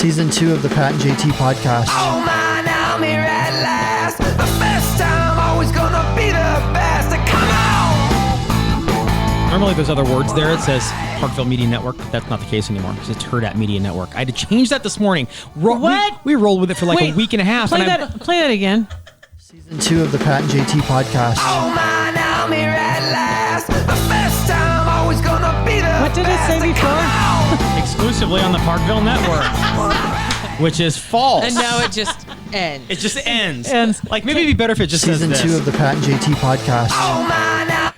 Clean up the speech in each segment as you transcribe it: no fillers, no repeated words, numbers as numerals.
Season 2 of the Pat and JT podcast. Oh man, I'm here at last. The first time, always gonna be the best. Come on! Normally there's other words there. It says Hurrdat Media Network. That's not the case anymore because it's Hurrdat Media Network. I had to change that this morning. What? We rolled with it for like a week and a half. Play that again. Season 2 of the Pat and JT podcast. Oh man, I'm here at last. The first time, always gonna be the best. What did it say before? Exclusively on the Parkville Network, which is false. And now it just ends. It just ends. Like maybe it'd be better if it just Season says 2 this. of the Pat and JT podcast. Oh man,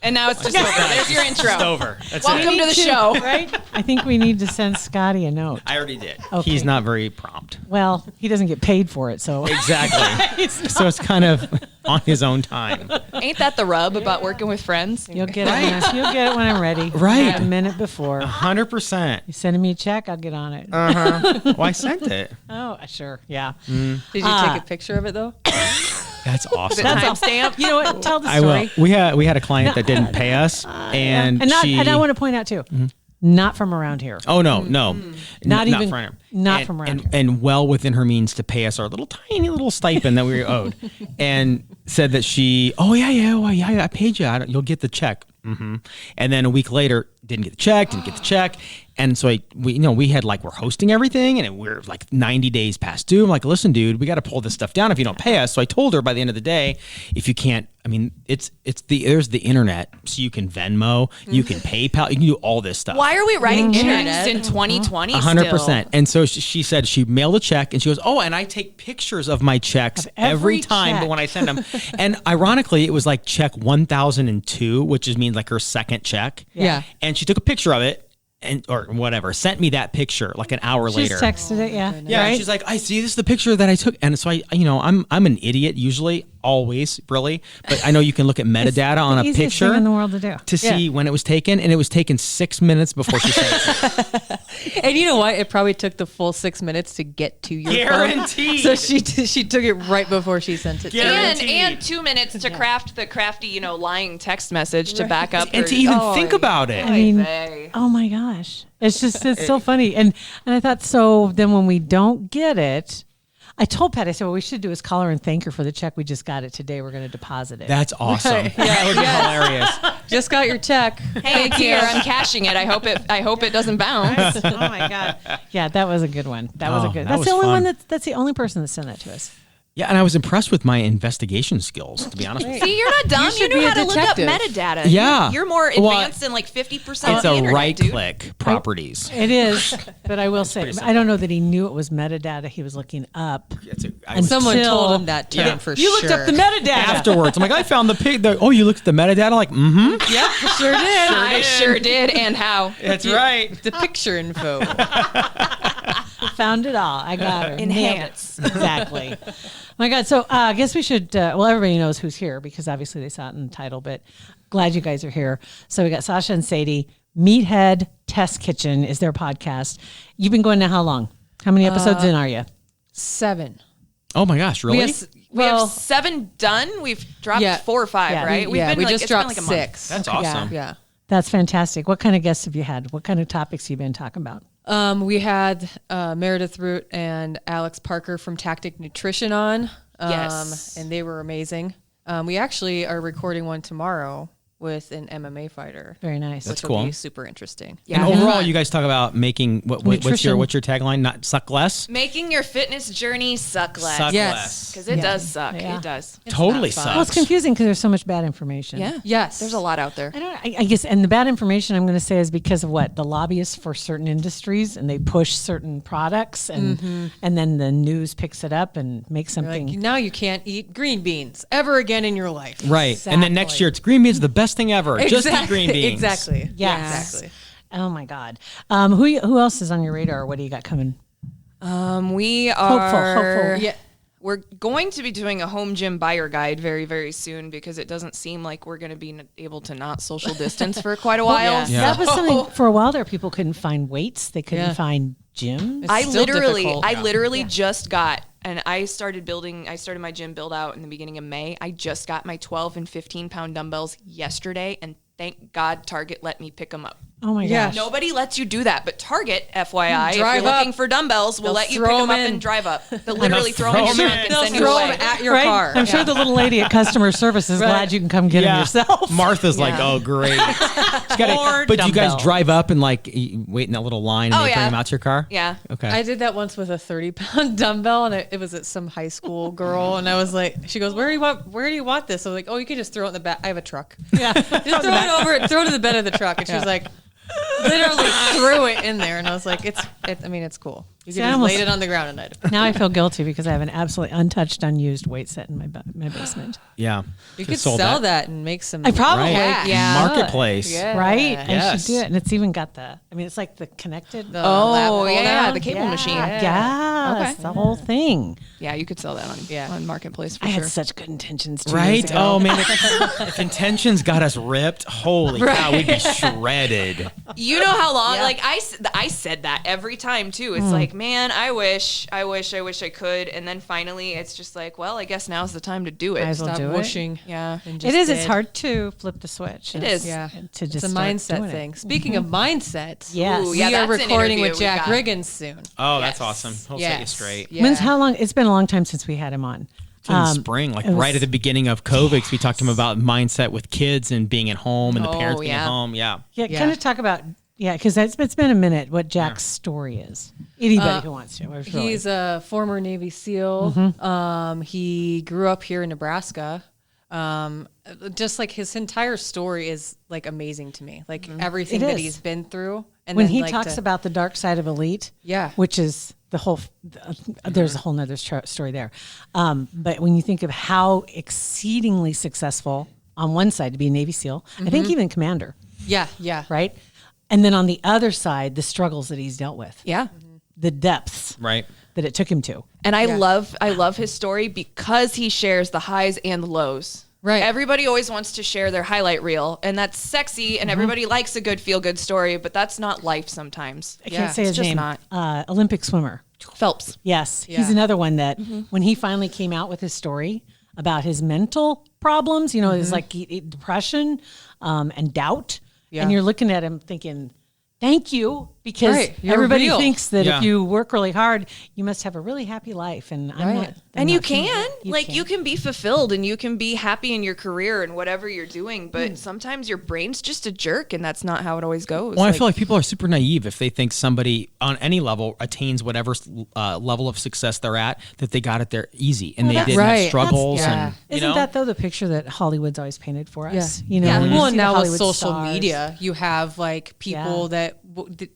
And now it's just over. There's your intro. It's over. That's Welcome it. to the show. Right? I think we need to send Scotty a note. I already did. Okay. He's not very prompt. Well, he doesn't get paid for it, so. Exactly. So it's kind of on his own time. Ain't that the rub about working with friends? You'll get it when I'm ready. Right. A minute before. 100%. You sending me a check, I'll get on it. Well, I sent it. Oh, sure. Yeah. Did you take a picture of it though? That's awesome. Timestamp. You know what? Tell the I story. will. We had a client that didn't pay us, and I want to point out too, not from around here. Oh no. Not even- from her. not from around here. and well within her means to pay us our little tiny little stipend that we were owed, and said that I paid you. You'll get the check. And then a week later, didn't get the check, and so we had we're hosting everything, and we're like 90 days past due. I'm like, listen, dude, we got to pull this stuff down if you don't pay us. So I told her by the end of the day, if you can't, there's the internet, so you can Venmo, you can PayPal, you can do all this stuff. Why are we writing checks in 2020 100%. And so she said she mailed a check, and she goes, oh, and I take pictures of my checks every time, check. but when I send them. And ironically, it was like check 1002, which means like her second check. Yeah. And she took a picture of it or whatever, sent me that picture like an hour later. She's texted it, yeah. Yeah, and she's like, I see, this is the picture that I took. And so I'm an idiot usually, always, really. But I know you can look at metadata on a Easiest picture thing in the world to do. to see when it was taken, and it was taken 6 minutes before she sent it. And you know what? It probably took the full 6 minutes to get to your Guaranteed. phone. So she took it right before she sent it. and 2 minutes to craft the crafty, lying text message to back up. And to even think about it. I mean, oh my gosh. It's so funny. And I thought, so then when we don't get it, I told Pat, I said, what we should do is call her and thank her for the check. We just got it today. We're going to deposit it. That's awesome. Right. That would be hilarious. Just got your check. Hey, it's here. I'm cashing it. I hope it doesn't bounce. Oh my God. Yeah, that was a good one. That's was the only fun. one that's the only person that sent that to us. Yeah, and I was impressed with my investigation skills, to be honest with you. See, you're not dumb. You, should knew be how a to look up detective. metadata. Yeah. You're more advanced than 50% It's of the a internet, right dude. click properties. It is, but I will say, I don't know that he knew it was metadata he was looking up. Someone Until- told him that to him for You sure. looked up the metadata. Afterwards, I'm like, I found the pig. Oh, you looked at the metadata? I'm like, mm-hmm. Yep, sure did. I sure did. And how? That's right. The picture info. Found it all. I got her. Enhance. Nailed it. Exactly. My God. So I guess we should, everybody knows who's here because obviously they saw it in the title, but glad you guys are here. So we got Sausha and Sadie. Meathead Test Kitchen is their podcast. You've been going now how long? How many episodes in are you? 7. Oh my gosh, really? We have 7 done. We've dropped 4 or 5, Yeah. right? We just it's dropped been like a month. 6. That's awesome. Yeah. That's fantastic. What kind of guests have you had? What kind of topics have you been talking about? We had Meredith Root and Alex Parker from Tactic Nutrition on. Yes. And they were amazing. We actually are recording one tomorrow with an MMA fighter. Very nice. That's Which will cool. be super interesting. And overall, you guys talk about making what's Nutrition. your tagline? Not suck less. Making your fitness journey suck less. Suck Yes. less. Because it Yeah. does suck. Yeah. It does. Totally not fun. sucks. Well, it's confusing because there's so much bad information. Yeah. Yes. There's a lot out there. I guess, and the bad information I'm going to say is because of what the lobbyists for certain industries, and they push certain products, and then the news picks it up and makes something. Like, now you can't eat green beans ever again in your life. Right. And then next Exactly. year, it's green beans are the best thing ever. Just eat green beans. Exactly. Yes. Exactly. Oh my God. Who else is on your radar? What do you got coming? We are Hopeful. Yeah. We're going to be doing a home gym buyer guide very, very soon because it doesn't seem like we're going to be able to not social distance for quite a while. yeah. That was something for a while there. People couldn't find weights. They couldn't Yeah. find gyms. It's still difficult. I literally just got, and I started my gym build out in the beginning of May. I just got my 12 and 15 pound dumbbells yesterday, and thank God Target let me pick them up. Oh my Yeah. gosh. Nobody lets you do that, but Target, FYI, if Drive you're up. looking for dumbbells, will They'll let you throw pick them up 'em in. and drive up. They'll literally throw them in throw your 'em trunk in. and They'll send you throw away. them at your Right? car. I'm sure the little lady at customer service is glad you can come get them yourself. Martha's like, Yeah. oh, great. Or But do you guys dumbbell. drive up and like wait in that little line and Oh, they bring yeah. them out to your car? Yeah. Okay. I did that once with a 30-pound dumbbell, and it was at some high school girl, and I was like, she goes, where do you want this? I was like, oh, you can just throw it in the back. I have a truck. Yeah. Just throw it over, throw it to the bed of the truck. And she was like, literally threw it in there, and I was like, it's cool. You See, can I just almost- laid it on the ground and I'd. Now I feel guilty because I have an absolutely untouched, unused weight set in my basement. yeah. You Just could sold sell that and make some. I probably Right. Yeah. Marketplace. Yeah. Right? I Yes. should do it. And it's even got it's like the connected. The Oh, lap pull yeah, down. the cable machine. Yes, Okay. the whole thing. Yeah, you could sell that on Marketplace for I sure. had such good intentions too. Right? Oh, man. If intentions got us ripped, holy cow, we'd be shredded. You know how long? Yeah. Like I said that every time too. It's like, man, I wish I could. And then finally, it's just like, well, I guess now's the time to do it. Might as well Stop do it. whooshing. Yeah. And It just is. It's did. hard to flip the switch. It It's- is. Yeah. To just It's a start mindset doing it. thing. Speaking of mindsets, Yes. Ooh, yeah, we are that's an recording interview with we Jack got. Riggins soon. Oh, that's Yes. awesome. He'll set you straight. Yeah. When's how long? It's been a long time since we had him on. It's in the spring, like it was- right at the beginning of COVID, 'cause we talked to him about mindset with kids and being at home and the Oh, parents being at yeah. home. Yeah. Yeah, Yeah. kind of talk about because it's been a minute. What Jack's story is? Anybody who wants to. Really. He's a former Navy SEAL. He grew up here in Nebraska. Just like his entire story is like amazing to me. Like everything It that is. he's been through. And when then, he like, talks about the dark side of elite. Yeah. which is the whole. There's a whole nother story there. But when you think of how exceedingly successful on one side to be a Navy SEAL, I think even commander, yeah, right? And then on the other side, the struggles that he's dealt with, Yeah. the depths Right. that it took him to. And I love his story because he shares the highs and the lows. Right. Everybody always wants to share their highlight reel, and that's sexy, and everybody likes a good feel-good story, but that's not life sometimes. I can't say it's his just name. not. Olympic swimmer. Phelps. Yes, Yeah. he's another one that when he finally came out with his story about his mental problems, his like depression and doubt, Yeah. and you're looking at him thinking, "Thank you," because Right, you're everybody real. thinks that Yeah. if you work really hard, you must have a really happy life, and I'm not. I'm And not you feeling can. that. You can be fulfilled and you can be happy in your career and whatever you're doing, but sometimes your brain's just a jerk and that's not how it always goes. Well, I feel like people are super naive if they think somebody on any level attains whatever level of success they're at, that they got it there easy and they didn't right. have struggles. That's- And, you Isn't know? that though the picture that Hollywood's always painted for us? Yeah. When you Well, see and the now with Hollywood social stars. media, you have like people Yeah. that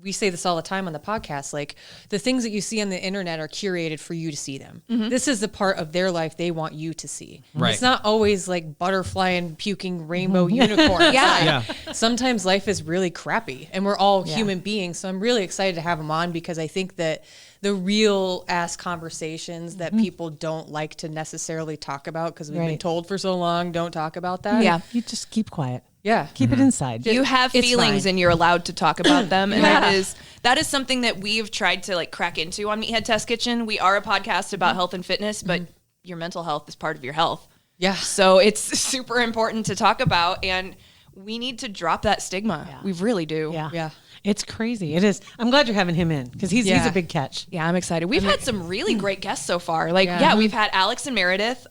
we say this all the time on the podcast. Like the things that you see on the internet are curated for you to see them. This is the part of their life they want you to see. Right. It's not always like butterfly and puking rainbow unicorns. Yeah. Like, sometimes life is really crappy and we're all human beings. So I'm really excited to have him on because I think that the real ass conversations that people don't like to necessarily talk about because we've been Right. told for so long, don't talk about that. Yeah. You just keep quiet. Yeah. Keep it inside. you have It's feelings fine. and you're allowed to talk about them, and Yeah. that is something that we've tried to like crack into on Meathead Test Kitchen. We are a podcast about health and fitness, but your mental health is part of your health. Yeah. So it's super important to talk about, and we need to drop that stigma. We really do. Yeah. Yeah. It's crazy. It is. I'm glad you're having him in because he's Yeah. a big catch. Yeah, I'm excited. We've had some really great guests so far. Like, yeah, we've had Alex and Meredith.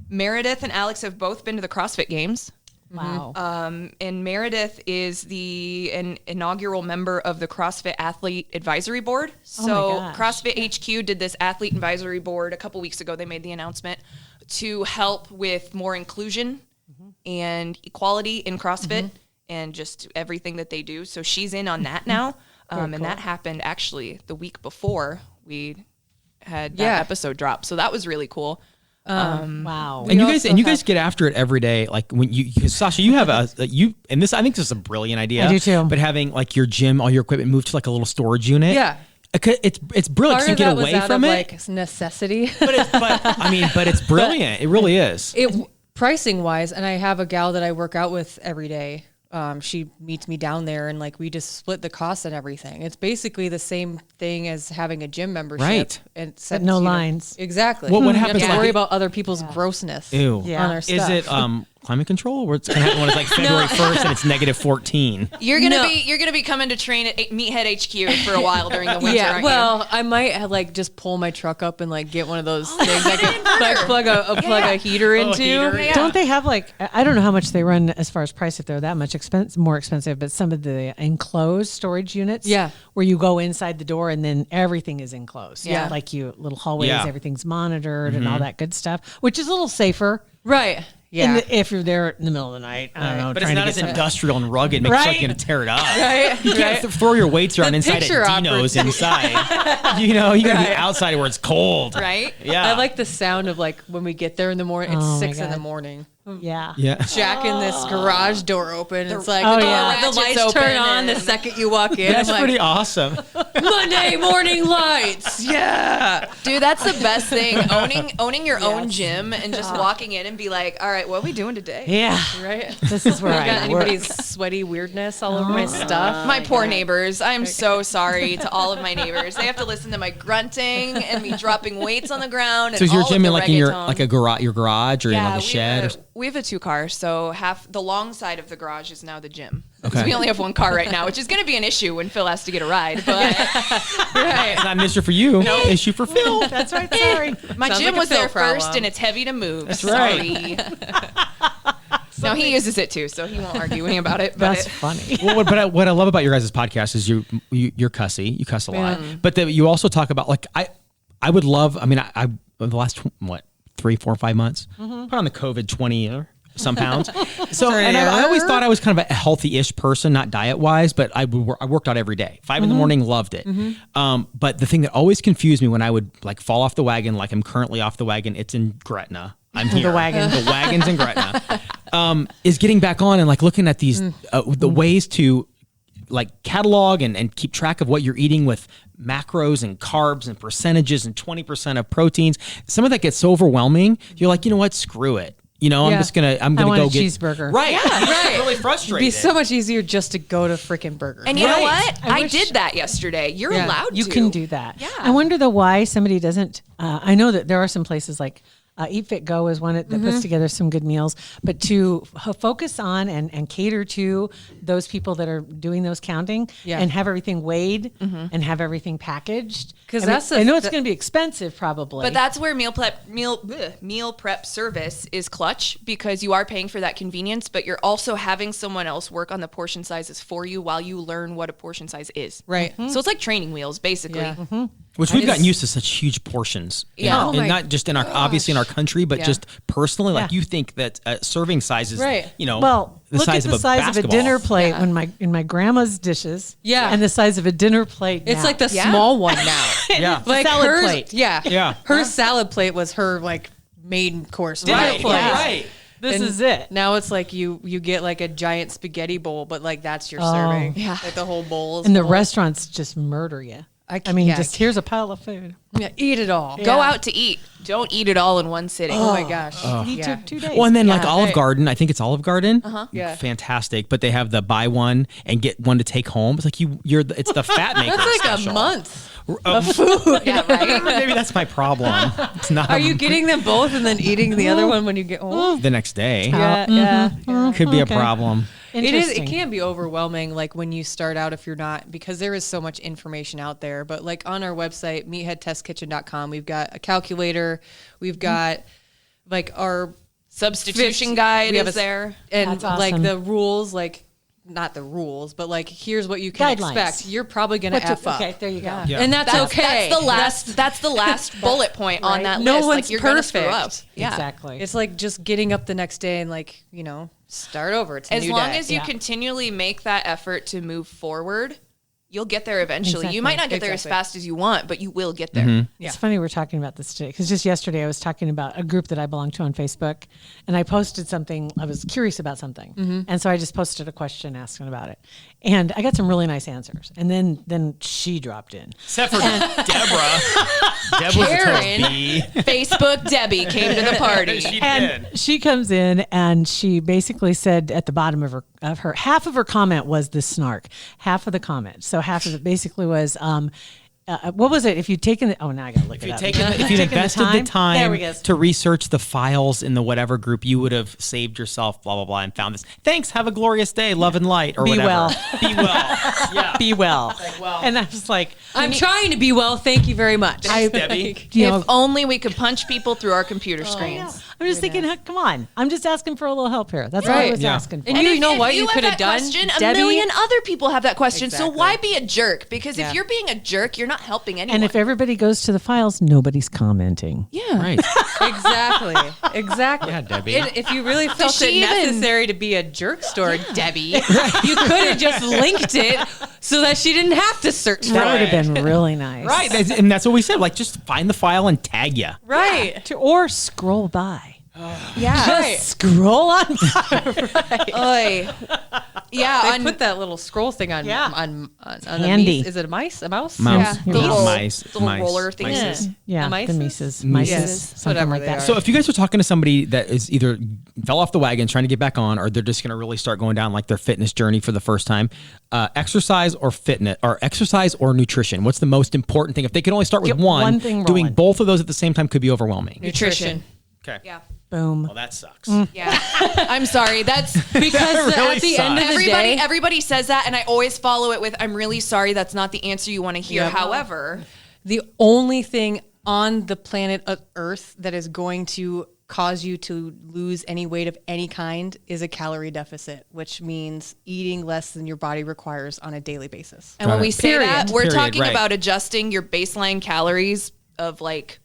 Meredith and Alex have both been to the CrossFit Games. Wow. And Meredith is an inaugural member of the CrossFit Athlete Advisory Board. So gosh. CrossFit HQ did this Athlete Advisory Board a couple weeks ago. They made the announcement to help with more inclusion and equality in CrossFit and just everything that they do. So she's in on that now. And that happened actually the week before we had that episode drop. So that was really cool. Wow. And you also guys get after it every day. Like when because Sasha, you have and this, I think this is a brilliant idea. I do too. But having like your gym, all your equipment moved to like a little storage unit. Yeah. It's brilliant. Part You of get that was away out from of it. like necessity. but it's brilliant. It really is. Pricing wise, and I have a gal that I work out with every day. She meets me down there, and like we just split the costs and everything. It's basically the same thing as having a gym membership, Right. And But no lines. Exactly. What You happens have to like worry it- about other people's grossness Ew. Yeah. on our stuff. Is it climate control? Where it's going to happen when it's like February 1st and it's -14. You're gonna be coming to train at Meathead HQ for a while during the winter. Yeah, aren't well, I might like just pull my truck up and like get one of those things I can like plug a heater into. heater, Yeah. Don't they have like, I don't know how much they run as far as price, if they're that much more expensive, but some of the enclosed storage units, Yeah. where you go inside the door and then everything is enclosed. Yeah. Like little hallways, Yeah. everything's monitored and all that good stuff, which is a little safer. Right. Yeah. If you're there in the middle of the night, I don't know. But it's trying to not get as something. industrial and rugged. Makes you Right. like you're going to tear it up. Right. You can't throw your weights around inside picture at Dino's inside. You know, you got to be outside where it's cold. Right? Yeah. I like the sound of like when we get there in the morning. It's Oh my 6 in the God. morning. Yeah. Yeah. Jacking this garage door open. It's like Oh, the, yeah. the lights Ratchets turn open on the and- second you walk in. That's I'm pretty like, awesome. Monday morning lights. Yeah. Dude, that's the best thing. Owning your own gym and just walking in and be like, all right, what are we doing today? Yeah. Right. This is where Got I work. anybody's sweaty weirdness all over my stuff? My poor neighbors. I am so sorry to all of my neighbors. They have to listen to my grunting and me dropping weights on the ground. So And is your all gym of in the like in your reggaeton. like your garage or in like a shed? We have a 2-car, so half the long side of the garage is now the gym. Okay. Because we only have 1 car right now, which is going to be an issue when Phil has to get a ride. But It's not an issue for you. Issue for Phil. That's right. Sorry. my Sounds gym like a was there Phil problem. first, and it's heavy to move. That's Sorry. No, he uses it too, so he won't argue any about it. But That's funny. Well, what I love about your guys' podcast is you're cussy. You cuss a lot, but you also talk about like I would love. I mean, I in the last 3, 4, 5 months put on the COVID 20 or some pounds. So and I always thought I was kind of a healthy-ish person, not diet-wise, but I worked out every day. 5 in the morning, loved it. But the thing that always confused me when I would like fall off the wagon, like I'm currently off the wagon, it's in Gretna. I'm here. The wagon. The wagon's in Gretna. Is getting back on and like looking at these the ways to like catalog and keep track of what you're eating with macros and carbs and percentages and 20% of proteins. Some of that gets so overwhelming. You're like, you know what? Screw it. You know, Yeah. I'm gonna want go a get cheeseburger. Right. Right. It's really It'd frustrating. be so much easier just to go to freaking Burger. and you know Right. what? I I wish- did that yesterday. You're Yeah. allowed You to. can do that. Yeah. I wonder though why somebody doesn't. I know that there are some places like Eat Fit Go is one that puts together some good meals, but to focus on and cater to those people that are doing those counting Yeah. and have everything weighed and have everything packaged. 'Cause I mean, that's the- I know it's the- going to be expensive probably. But that's where meal prep service is clutch, because you are paying for that convenience, but you're also having someone else work on the portion sizes for you while you learn what a portion size is. Right. So it's like training wheels, basically. Yeah. Which we've gotten used to such huge portions. Yeah. And, Oh and my not just in our obviously in our country, but Yeah. just personally. Like Yeah. you think that serving size is Right. you know well, the look size at the of a size of a basketball. dinner plate Yeah. when in my grandma's dishes. Yeah. and the size of a dinner plate. It's now. like the Yeah. small one now. Yeah. Like salad hers, plate. Yeah. Yeah. Her salad plate was her like main course dinner Right. plate. Right. This And is it. Now it's like you get like a giant spaghetti bowl, but like that's your Oh. serving. Yeah. Like the whole bowl is And the full. restaurants just murder you. I I mean, yeah, just here's a pile of food. Yeah, eat it all. Go out to eat. Don't eat it all in one sitting. Oh my gosh. He Yeah. took 2 days. Well, and then like Yeah, Olive right. Garden, I think it's Olive Garden. Yeah. Fantastic. But they have the buy one and get one to take home. It's like it's the fat maker. That's like special. a month. Yeah, right? Maybe that's my problem. It's not. Are you getting them both and then eating the other one when you get home? the next day? Yeah. Could be a Okay. problem. It is. It Interesting. can be overwhelming, like when you start out, if you're not, because there is so much information out there. But like on our website, meatheadtestkitchen.com, we've got a calculator, we've got like our Substitution fish- guide we have is there. and That's like awesome. the rules, like not the rules, but like here's what you can Guidelines. expect. You're probably gonna F up. Okay, there you go. Yeah. And that's okay. That's the last bullet point on Right. that No list. one's Like, you're gonna screw up. perfect. Yeah. Exactly. It's like just getting up the next day and like, start over. It's a As new long day. as you Yeah. continually make that effort to move forward, you'll get there eventually. Exactly. You might not get there as Exactly. fast as you want, but you will get there. Yeah. It's funny we're talking about this today because just yesterday I was talking about a group that I belong to on Facebook, and I posted something. I was curious about something, and so I just posted a question asking about it, and I got some really nice answers. And then she dropped in. Except for Deborah. Deborah's a Karen. total bee. Facebook Debbie came to the party. She And did. she comes in and she basically said at the bottom of her half of her comment was this snark, half of the comment. So half of it basically was, what was it? If you'd taken the, now I got to look it up. If you'd invested the There time we go. to research the files in the whatever group, you would have saved yourself, blah, blah, blah, and found this. Thanks. Have a glorious day. Love and light or Be whatever. well. Be well. Yeah. Be well. well. And I was like, I'm trying to be well. Thank you very much. Debbie. you know, If only we could punch people through our computer screens. I'm just thinking, come on. I'm just asking for a little help here. That's all I Right. was Yeah. asking for. And you know if what you have could have that done, question, Debbie? a million other people have that question. So Exactly. why be a jerk? Because Yeah. if you're being a jerk, you're not helping anyone. And if everybody goes to the files, nobody's commenting. yeah. Right. Exactly. Yeah, Debbie. And if you really felt she it even- necessary to be a jerk store, Debbie, you could have just linked it so that she didn't have to search for That would it. have been really nice. Right. And that's what we said. Like, just find the file and tag you. Right. Or scroll by. Yeah. Right. Scroll on. Oy. Yeah. They put that little scroll thing on Yeah. on the Handy. Is it a mice? A mouse? Mouse. Yeah. The Little- mice. little mice. roller things. Mices. Yeah, The the mices? Mises. Mices. Mices. Something Whatever like they that. are. So if you guys are talking to somebody that is either fell off the wagon trying to get back on, or they're just going to really start going down like their fitness journey for the first time, exercise or fitness, or exercise or nutrition, what's the most important thing? If they could only start with Get one, one thing doing rolling. both of those at the same time could be overwhelming. Nutrition. Okay. Yeah. Boom. Well, that sucks. Yeah. I'm sorry. That's Because really at the end of the day, everybody says that, and I always follow it with, "I'm really sorry. That's not the answer you want to hear." Yep. However, the only thing on the planet Earth that is going to cause you to lose any weight of any kind is a calorie deficit, which means eating less than your body requires on a daily basis. and when we say Period. that, we're Period, talking right. about adjusting your baseline calories of like.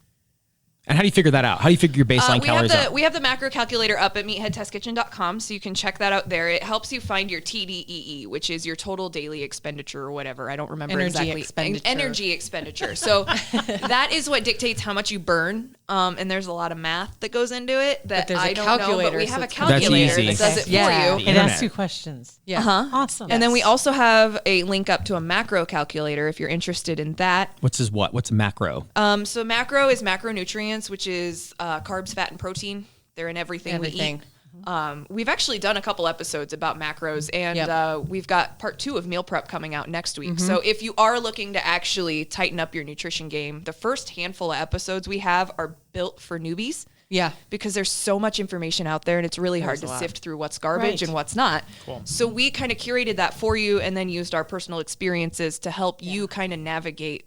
And how do you figure that out? How do you figure your baseline calories out? We have the macro calculator up at meatheadtestkitchen.com, so you can check that out there. It helps you find your TDEE, which is your total daily expenditure or whatever. I don't remember Energy exactly. expenditure. Energy expenditure. So that is what dictates how much you burn. And there's a lot of math that goes into it that there's a I don't know, but calculator, we so have a it's calculator easy. that does it Yeah. for you. It Internet. asks you questions. Yeah. Uh-huh. Awesome. And then we also have a link up to a macro calculator if you're interested in that. What's his what? What's macro? So macro is macronutrients, which is carbs, fat, and protein. They're in everything we Everything. eat. We've actually done a couple episodes about macros, and Yep. we've got part 2 of meal prep coming out next week. So if you are looking to actually tighten up your nutrition game, the first handful of episodes we have are built for newbies. Yeah. Because there's so much information out there and it's really hard to sift through what's garbage Right. and what's not. So we kind of curated that for you and then used our personal experiences to help you kind of navigate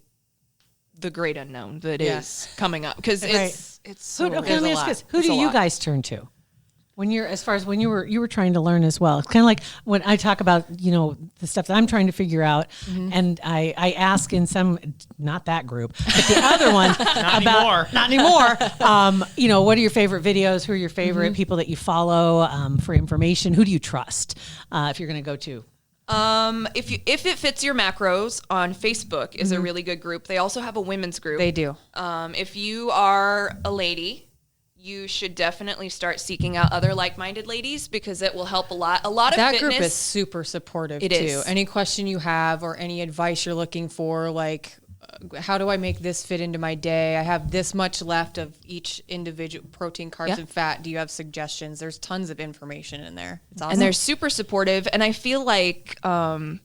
the great unknown that is Yes. coming up. Because it's so Okay, let There's me a ask lot. this. Who There's do a you lot. guys turn to? When you're, as far as when you were trying to learn as well, it's kind of like when I talk about, the stuff that I'm trying to figure out, and I ask in some, not that group, but the other one about, not anymore. What are your favorite videos? Who are your favorite people that you follow for information? Who do you trust if you're going to go to? if it fits your macros, on Facebook is a really good group. They also have a women's group. They do. If you are a lady, you should definitely start seeking out other like-minded ladies because it will help a lot. A lot of That fitness. group is super supportive It too. is. Any question you have or any advice you're looking for, like how do I make this fit into my day? I have this much left of each individual protein, carbs, Yeah. and fat. Do you have suggestions? There's tons of information in there. It's awesome. And they're super supportive. And I feel like a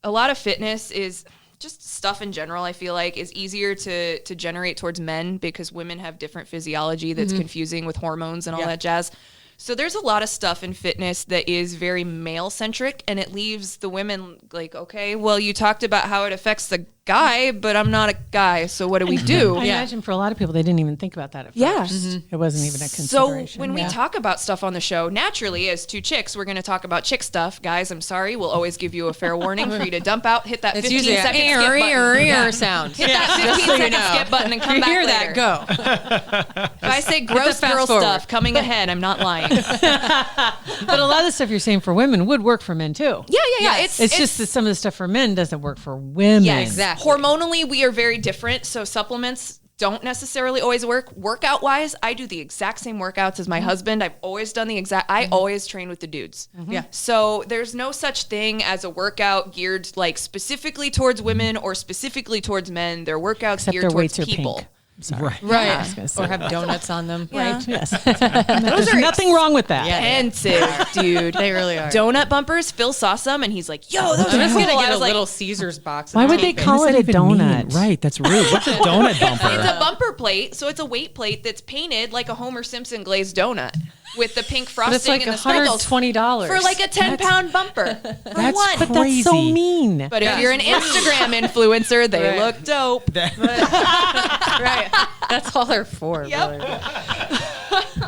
lot of fitness is just stuff in general. I feel like is easier to generate towards men because women have different physiology that's confusing with hormones and all that jazz. So there's a lot of stuff in fitness that is very male centric, and it leaves the women like, okay, well, you talked about how it affects the guy, but I'm not a guy, so what do we do? I imagine for a lot of people, they didn't even think about that at Yeah. first. It wasn't even a So consideration. when we talk about stuff on the show, naturally, as two chicks, we're going to talk about chick stuff. Guys, I'm sorry. We'll always give you a fair warning for you to dump out, hit that it's 15 usually second skip button. sound. Hit that 15-second skip button and come You back hear later. that? Go. If I say gross fast girl forward. stuff coming ahead, I'm not lying. But a lot of the stuff you're saying for women would work for men too. Yeah. Yes. It's just that some of the stuff for men doesn't work for women. Yeah, exactly. Hormonally, we are very different. So supplements don't necessarily always work. Workout wise, I do the exact same workouts as my husband. I've always done I always train with the dudes. Yeah. So there's no such thing as a workout geared like specifically towards women or specifically towards men. They're workouts Except geared their towards weights are people. pink. Sorry. Right. I was gonna say. Or have donuts on them. Yeah. Right. Yes. There's nothing wrong with that. Expensive, dude. They really are. Donut bumpers. Phil saw some and he's like, "Yo, those I'm are just cool." gonna I get a was like, little Caesar's box. Why and would they tape it. call What it a does that even donut? mean? Right, that's rude. What's a donut bumper? It's a bumper plate, so it's a weight plate that's painted like a Homer Simpson glazed donut with the pink frosting But it's like and the sprinkles $120 for like a 10-pound bumper. For That's one. But that's so Crazy. mean. But if you're an Instagram influencer, they Right. look dope. Right. That's all they're for. Yep. really.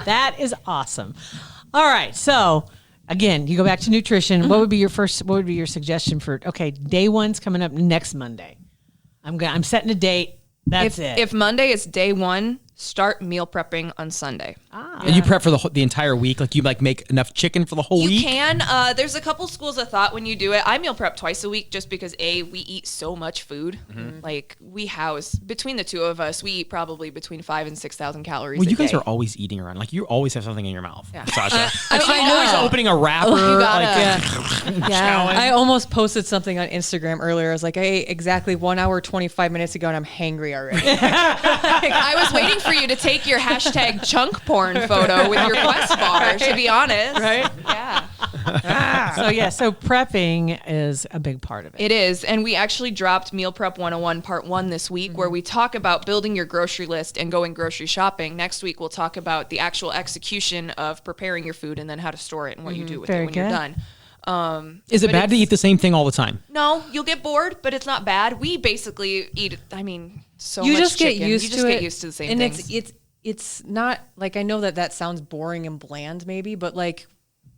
That is awesome. All right. So again, you go back to nutrition. What would be your suggestion for, okay, day one's coming up next Monday. I'm setting a date. That's it. If Monday is day one, start meal prepping on Sunday. And you prep for the entire week? Like you make enough chicken for the whole You week? can. There's a couple schools of thought when you do it. I meal prep twice a week just because we eat so much food. Like we house between the two of us, we eat probably between 5,000 and 6,000 calories. Well, a you guys day. are always eating around. Like you always have something in your mouth, Yeah. Sasha. I mean, You're always opening a wrapper. You gotta. like, I almost posted something on Instagram earlier. I was like, hey, exactly 1 hour, 25 minutes ago, and I'm hangry already. I was waiting for you to take your hashtag chunk porn photo with your Quest bar, to be honest. Right? Yeah. So prepping is a big part of it. It is. And we actually dropped Meal Prep 101 Part 1 this week, where we talk about building your grocery list and going grocery shopping. Next week, we'll talk about the actual execution of preparing your food and then how to store it and what you do with Very it when you're good. done. Is it But bad to it's- eat the same thing all the time? No, you'll get bored, but it's not bad. We basically eat, so You much just get chicken. used You to just it. get used to the same and things. it's not like, I know that sounds boring and bland maybe, but like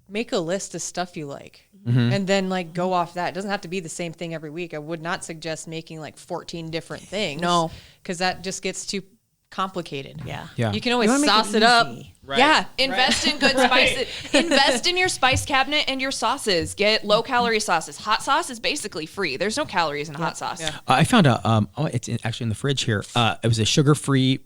make a list of stuff you like. And then like go off that. It doesn't have to be the same thing every week. I would not suggest making like 14 different things. No. Because that just gets too complicated. Yeah. Yeah. You can always wanna make sauce it up. easy. Yeah, invest in good spices. Invest in your spice cabinet and your sauces. Get low calorie sauces. Hot sauce is basically free. There's no calories in hot sauce. I found actually in the fridge here. It was a sugar-free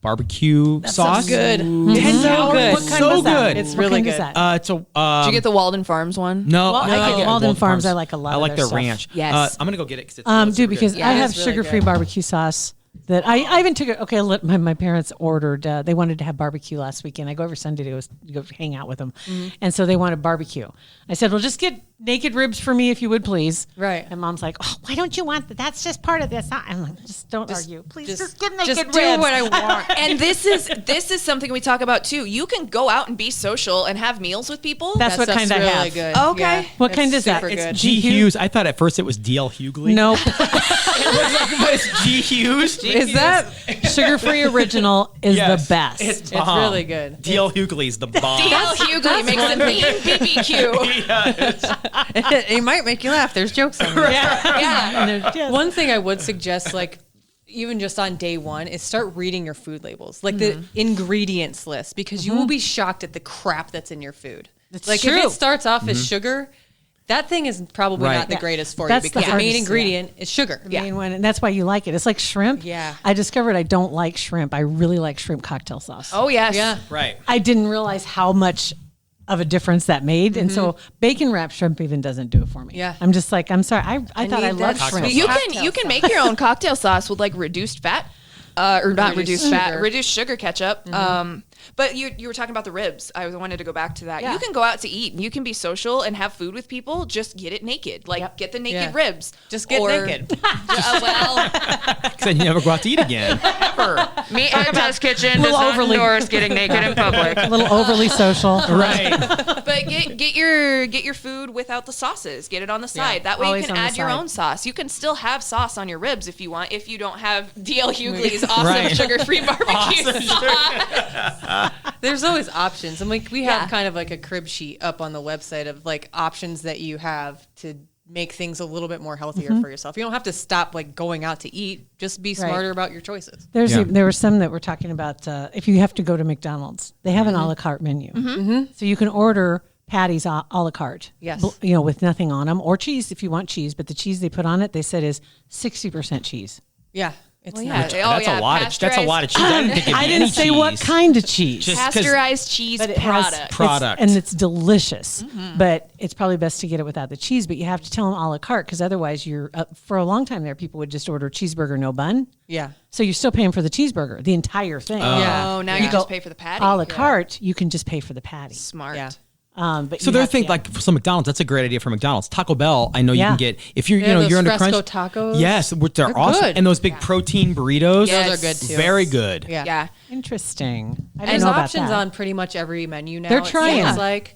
barbecue sauce. good. Ooh. 10 So calories. what kind So was that? good. It's What really kind is good. that? It's a. Did you get the Walden Farms one? No, Well, no, I get get Walden Farms. I like a lot I of like their their stuff. ranch. Yes. I'm gonna go get it because it's Dude, because Yeah, I it have is really sugar-free good. barbecue sauce that I even took it. Okay, my parents ordered. They wanted to have barbecue last weekend. I go every Sunday to go hang out with them, and so they wanted barbecue. I said, "Well, just get naked ribs for me, if you would, please." Right. And Mom's like, "Oh, why don't you want that? That's just part of this." I'm like, "Just don't argue, please. Just get naked Just ribs." do what I want. And this is something we talk about too. You can go out and be social and have meals with people. That's what kind I really have. good. Okay. Yeah, What it's kind is that? super It's good. G Hughes. I thought at first it was DL Hughley. Nope. But it's G Hughes. Is that? Sugar-free original is Yes. the best. It's bomb. really good. DL Hughley's the bomb. DL Hughley makes a mean BBQ. It might make you laugh. There's jokes on there. Yeah. One thing I would suggest, like even just on day one, is start reading your food labels, like the ingredients list, because you will be shocked at the crap that's in your food. Like true. if it starts off as sugar, that thing is probably Right. not the Yeah. greatest for That's you the because the main hardest, ingredient is sugar. The main one, and that's why you like it. It's like shrimp. Yeah. I discovered I don't like shrimp. I really like shrimp cocktail sauce. Oh yes. Yeah. Right. I didn't realize how much of a difference that made. And so bacon wrapped shrimp even doesn't do it for me. Yeah. I'm just like, I'm sorry. I thought I need loved that shrimp. sweet You cocktail can sauce. make your own cocktail sauce with like reduced fat. Or not reduced fat, sugar. reduced sugar ketchup. But you were talking about the ribs. I wanted to go back to that. Yeah. You can go out to eat and you can be social and have food with people. Just get it naked. Like get the naked Yeah. ribs. Just get naked. Well, Because then you never go out to eat again. Ever. Meathead Test Kitchen does not endorse getting naked in public. A little overly social. Right. But get your food without the sauces. Get it on the side. That way you always can on the add your side. own sauce. You can still have sauce on your ribs if you want. If you don't have DL Hughley's awesome Right. sugar-free barbecue sauce. There's always options. And like we have Yeah. kind of like a crib sheet up on the website of like options that you have to make things a little bit more healthier for yourself. You don't have to stop like going out to eat. Just be smarter about your choices. Yeah. There were some that were talking about if you have to go to McDonald's, they have an a la carte menu. So you can order patties a la carte. Yes. With nothing on them, or cheese if you want cheese. But the cheese they put on it, they said is 60% cheese. Yeah. It's Well, not. yeah. That's a lot of cheese. I didn't think it'd I be didn't any say cheese. what kind of cheese. Just 'cause- Pasteurized cheese But it has- product. Product. and it's delicious. But it's probably best to get it without the cheese. But you have to tell them a la carte because otherwise, you're for a long time there. People would just order cheeseburger, no bun. Yeah. So you're still paying for the cheeseburger, the entire thing. Yeah. Oh, now Yeah. you just pay for the patty. A la carte, you can just pay for the patty. Smart. Yeah. But So you they're have to- thinking like so McDonald's. That's a great idea for McDonald's. Taco Bell. I know you Yeah. can get if you're Yeah, those you're under fresco crunch. tacos. Yes, which they're They're awesome. good. And those big protein burritos. Yes. Those are good too. Very good. Yeah. Yeah. Interesting. I didn't There's know about options that. on pretty much every menu now. They're it trying. seems like.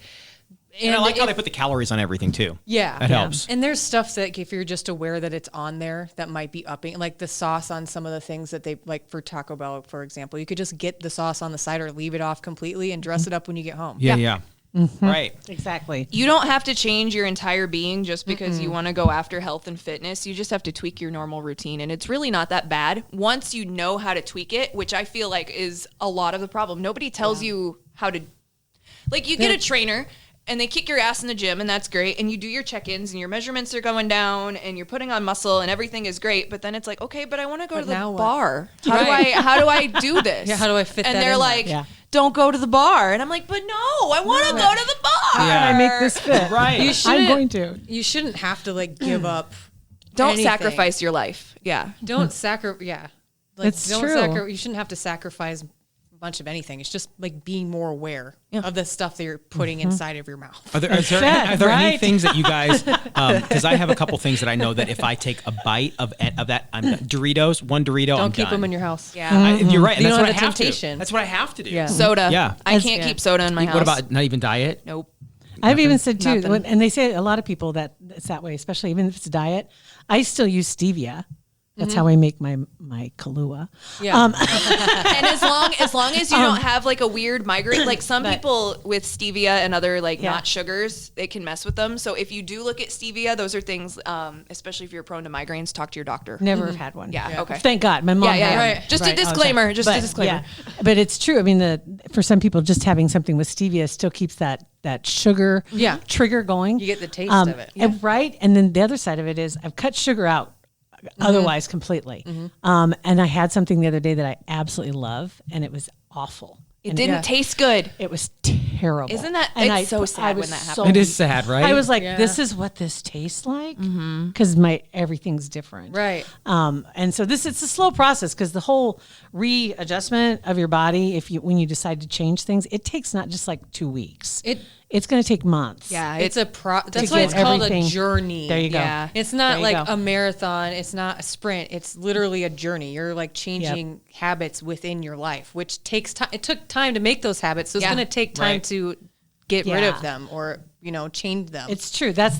And I like how if- they put the calories on everything too. Yeah. That helps. And there's stuff that if you're just aware that it's on there, that might be upping, like the sauce on some of the things that they like for Taco Bell, for example. You could just get the sauce on the side or leave it off completely and dress it up when you get home. Yeah. Right. Exactly. You don't have to change your entire being just because you want to go after health and fitness. You just have to tweak your normal routine. And it's really not that bad once you know how to tweak it, which I feel like is a lot of the problem. Nobody tells you how to, like, you get a trainer and they kick your ass in the gym, and that's great. And you do your check-ins and your measurements are going down and you're putting on muscle and everything is great. But then it's like, okay, but I want to go to the now what? bar. How do I do this? Yeah, how do I fit and that they're in there? like, Yeah. don't go to the bar. And I'm like, but no, I want to go to the bar. Yeah. I make this fit. Right. You I'm shouldn't- going to. You shouldn't have to like give up. Don't anything. sacrifice your life. Yeah. Don't sacrifice. Yeah. Like, It's don't true. You shouldn't have to sacrifice much of anything. It's just like being more aware of the stuff that you're putting inside of your mouth. Are there any right. things that you guys? Because I have a couple things that I know that if I take a bite of that, I'm Doritos, one Dorito. Don't I'm keep done. them in your house. Yeah. You're right. And You that's don't what I have the have to. temptation. That's what I have to do. Yeah. Soda. Yeah. I can't keep soda in my house. What about not even diet? Nope. I've even said too, Nothing. and they say a lot of people that it's that way, especially even if it's diet. I still use stevia. That's how I make my Kahlua. Yeah. And as long as you don't have like a weird migraine, like some people with stevia and other like Yeah. not sugars, it can mess with them. So if you do look at stevia, those are things, especially if you're prone to migraines, talk to your doctor. Never have had one. Yeah, okay. Thank God. My mom Yeah, yeah, had yeah. one. Just a all the time. disclaimer, just a But, disclaimer. yeah. But it's true. I mean, for some people, just having something with stevia still keeps that sugar trigger going. You get the taste of it. And right. And then the other side of it is I've cut sugar out otherwise completely. And I had something the other day that I absolutely love, and it was awful. It And didn't taste good. It was terrible. Isn't that- And it's so sad was when that so- happens. It is sad, right? I was like, Yeah. this is what this tastes like, because everything's different, Right. And so it's a slow process because the whole readjustment of your body, when you decide to change things, it takes not just like 2 weeks. It's going to take months. Yeah. That's to why it's get called a everything- journey. There you go. Yeah. It's There not you like go. a marathon. It's not a sprint. It's literally a journey. You're like changing habits within your life, which takes time. It took time to make those habits, so it's Yeah. going to take time Right. to get rid Yeah. of them or change them. It's true. That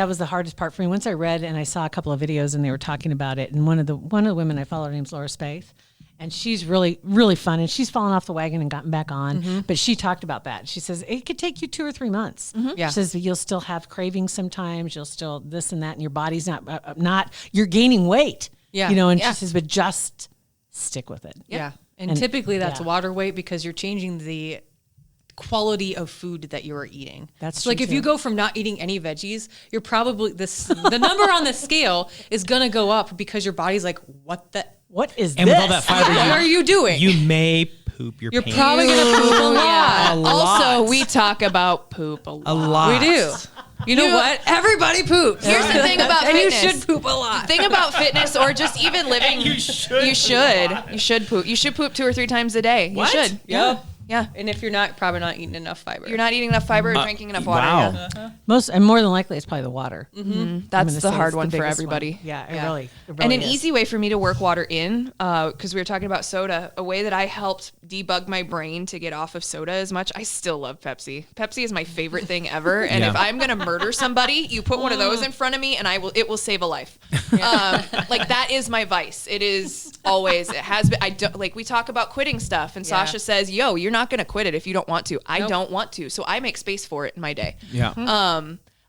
was the hardest part for me. Once I read and I saw a couple of videos and they were talking about it, and one of the women I follow, her name's Laura Spaeth, and she's really, really fun, and she's fallen off the wagon and gotten back on. But she talked about that. She says it could take you 2 or 3 months. Yeah. She says you'll still have cravings sometimes. You'll still this and that, and your body's not. You're gaining weight. Yeah. And Yeah. she says, but just stick with it. Yeah. And, And- typically that's yeah. water weight because you're changing the quality of food that you are eating. That's so like true, if you too. go from not eating any veggies, you're probably the number on the scale is going to go up because your body's like, What is And this? with all that fiber, what are you doing? you may poop your You're pants. probably going to poop a lot. Yeah. A lot. Also, we talk about poop a lot. a lot. We do. You know what? Everybody poops. Here's the thing about and fitness. you should poop a lot. The thing about fitness or just even living, you should poop. You should poop 2 or 3 times a day. What? You should. Yeah. Yeah. And if you're probably not eating enough fiber. You're not eating enough fiber or drinking enough water. Wow. Yeah. more than likely it's probably the water. That's gonna the say hard it's one the for biggest everybody. one. Yeah, it Yeah. really And an is. easy way for me to work water in, because we were talking about soda, a way that I helped debug my brain to get off of soda as much. I still love Pepsi. Pepsi is my favorite thing ever. And Yeah. if I'm gonna murder somebody, you put one of those in front of me, and it will save a life. Like that is my vice. It is always. It has been. I don't like. We talk about quitting stuff, and Yeah. Sasha says, "Yo, you're not gonna quit it if you don't want to." I don't want to, so I make space for it in my day. Yeah.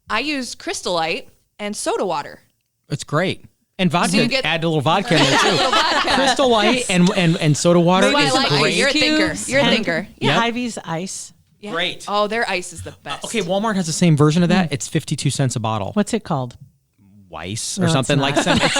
I use Crystal Light and soda water. It's great. And vodka. So you get- add a little vodka in there too. Little vodka. Crystal Light and soda water That's why I is like it. great. You're a thinker. Cubes. You're a And- thinker. Yeah, Yep. Hy-Vee's ice. Yeah. Great. Oh, their ice is the best. Okay, Walmart has the same version of that. It's 52 cents a bottle. What's it called? Weiss or No, it's something not. like some. It's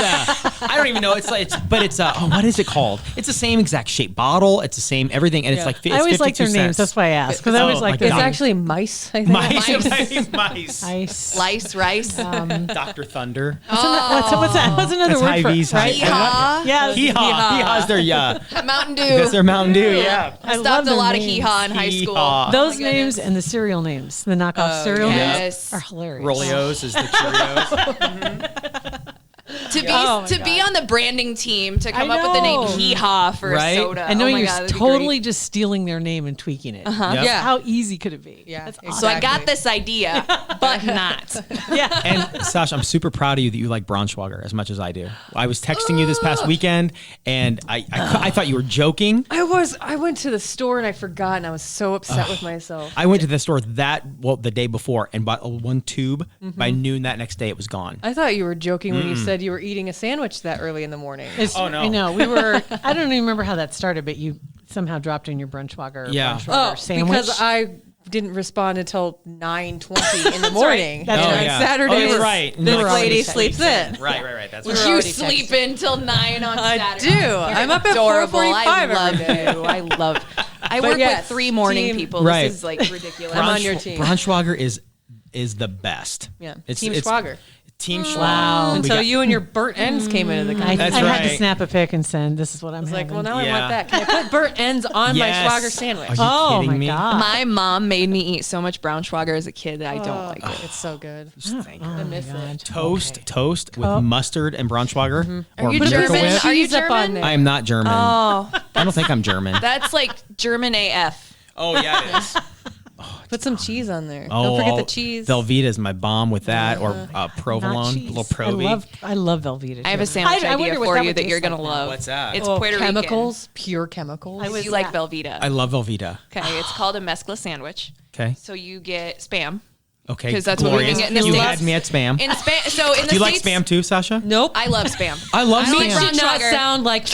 I don't even know. What is it called? It's the same exact shape bottle. It's the same everything, and it's like. It's I always like their 52 names. cents. That's why I asked because I always like my their God. It's names. actually mice, I think. Mice. Ice. Slice rice. Dr. Thunder. What's that? What's another That's word for Hy-Vee's it? Right? Hee-haw. Yeah. Hee-haw. Their Mountain Dew. That's their Mountain Dew. Yeah. I Stopped love a their lot of names. hee-haw in high school. Hee-haw. Those Oh my names goodness. and the cereal names, the knockoff cereal yes. names, are hilarious. Roleos is the Cheerios. To be on the branding team to come I up with the name know. Hee Haw for Right? a soda. And knowing oh my you're God, that'd be totally great. just stealing their name and tweaking it. Yep. Yeah. How easy could it be? Yeah, That's exactly. So I got this idea, but not. Yeah. And Sasha, I'm super proud of you that you like Braunschweiger as much as I do. I was texting you this past weekend, and I thought you were joking. I went to the store and I forgot, and I was so upset with myself. I went to the store the day before and bought one tube. By noon that next day, it was gone. I thought you were joking when you said you were eating a sandwich that early in the morning. Oh, no. I know. We were. I don't even remember how that started, but you somehow dropped in your Braunschweiger. Yeah. Braunschweiger sandwich. Because I didn't respond until 9:20 in the morning. That's And right. on yeah. Saturday, Oh, you're right. this You're lady right. sleeps in. Right. That's We're right. You already sleep texting. until 9 on I Saturday. do. I'm up at Adorable. 4:45 I love every day. you. I love. I But work yes, with 3 morning team- people. Right. This is like ridiculous. I'm on your team. Braunschweiger is the best. Yeah. It's Team Schwager. Team Schwager. Wow. We Until got- you and your burnt ends came into the I, conversation. That's I had to right. snap a pic and send. This is what I'm It's like, having. well, now Yeah. I want that. Can I put burnt ends on my Yes. Schwager sandwich? Are you oh kidding my me? god. My mom made me eat so much Braunschweiger as a kid that I don't like it. It's so good. Thank you. I miss it. Toast with mustard and Braunschweiger or Are you Miracle German? Whip. Are you Cheese up on German? there. I am not German. Oh, I don't think I'm German. that's like German AF. Oh yeah, it is. Put some cheese on there. Oh, Don't forget the cheese. Velveeta is my bomb with that, or Not provolone, cheese. little Provi. I love Velveeta. I have a too. sandwich I idea wonder what for you would that you're taste gonna like love. What's that? It's Oh, Puerto chemicals, pure chemicals. Rican. You like Velveeta. I love Velveeta. Okay, it's called a mezcla sandwich. Okay. So you get Spam. Okay. 'Cause that's what we've been glorious. getting in the You States. had me at spam. In Spam, so in the Do you like States, spam too, Sasha? Nope. I love Spam. I love don't like spam. should not Braunschweiger. sound like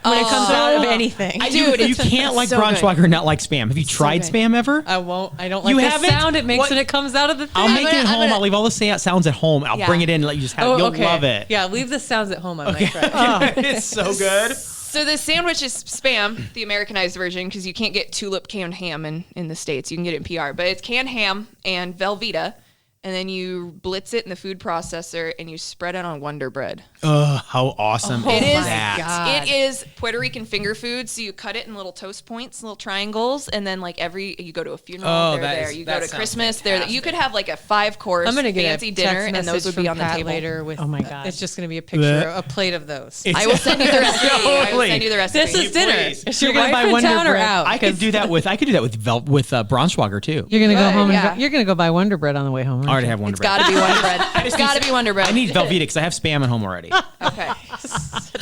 when it comes out of anything. Dude, You can't like so good. Braunschweiger and not like spam. Have you tried good. spam ever? I won't. I don't like You the haven't? sound it makes What? when it comes out of the thing. I'll make it at I'm home. gonna- I'll leave all the sounds at home. I'll Yeah. bring it in and let you just have it. You'll love it. Yeah, leave the sounds at home. I might try. It's so good. So the sandwich is Spam, the Americanized version, because you can't get tulip canned ham in the States. You can get it in PR, but it's canned ham and Velveeta, and then you blitz it in the food processor and you spread it on Wonder Bread. Ugh, how awesome It is is. that? God. It is Puerto Rican finger food. So you cut it in little toast points, little triangles, and then like you go to a funeral, Oh, they're that there. is- You that go to sounds Christmas, they're there. You could fantastic. have like a 5-course I'm gonna get fancy a dinner, text and those would message be from on the Pat table. later. With Oh my God. it's just gonna be a picture, Blech. a plate of those. I will send you the recipe. I will Totally. send you the recipe. This is dinner. Please. Is You're your gonna wife buy in Wonder town or Bread. out? I could do that with Braunschweiger too. You're gonna go Good, home and yeah. you're gonna go buy Wonder Bread on the way home. I already have Wonder It's Bread. got to be Wonder Bread. It's got to be Wonder Bread. I need Velveeta because I have spam at home already. Okay.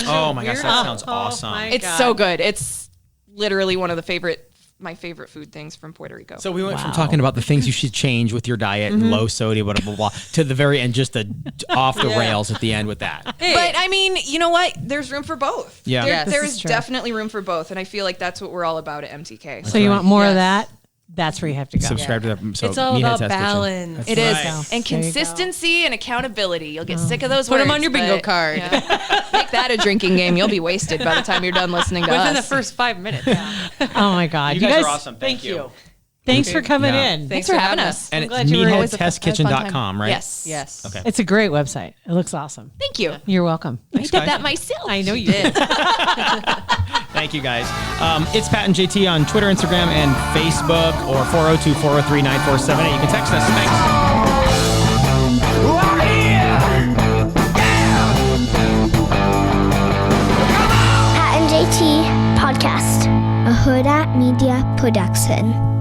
Oh my gosh, that sounds Oh, awesome. my It's so good. It's literally one of my favorite food things from Puerto Rico. So we went from talking about the things you should change with your diet and low sodium, blah, blah, blah, to the very end, just off the rails at the end with that. But I mean, you know what? There's room for both. Yeah. There- Yes, this there's is true. definitely room for both, and I feel like that's what we're all about at MTK. So you want more of Yes. that? That's where you have to go. Subscribe to that. So It's all Meathead about Test Kitchen. balance. That's It right. is, There you and go. consistency and accountability. You'll get sick of those Put 'em words. on your bingo but, card. yeah. Make that a drinking game. You'll be wasted by the time you're done listening to Within us. the first 5 minutes. Oh my God. You guys are awesome. Thank you. Thanks for coming Yeah. in. Thanks for having us. And I'm it's glad you were- Always a fun meatheadtestkitchen.com, time. right? Yes. Yes. Okay. It's a great website. It looks awesome. Thank you. You're welcome. I did that myself. I know you did. Thank you, guys. It's Pat and JT on Twitter, Instagram, and Facebook, or 402-403-9478. You can text us. Thanks. Oh, yeah. Pat and JT Podcast, a Hurrdat Media Production.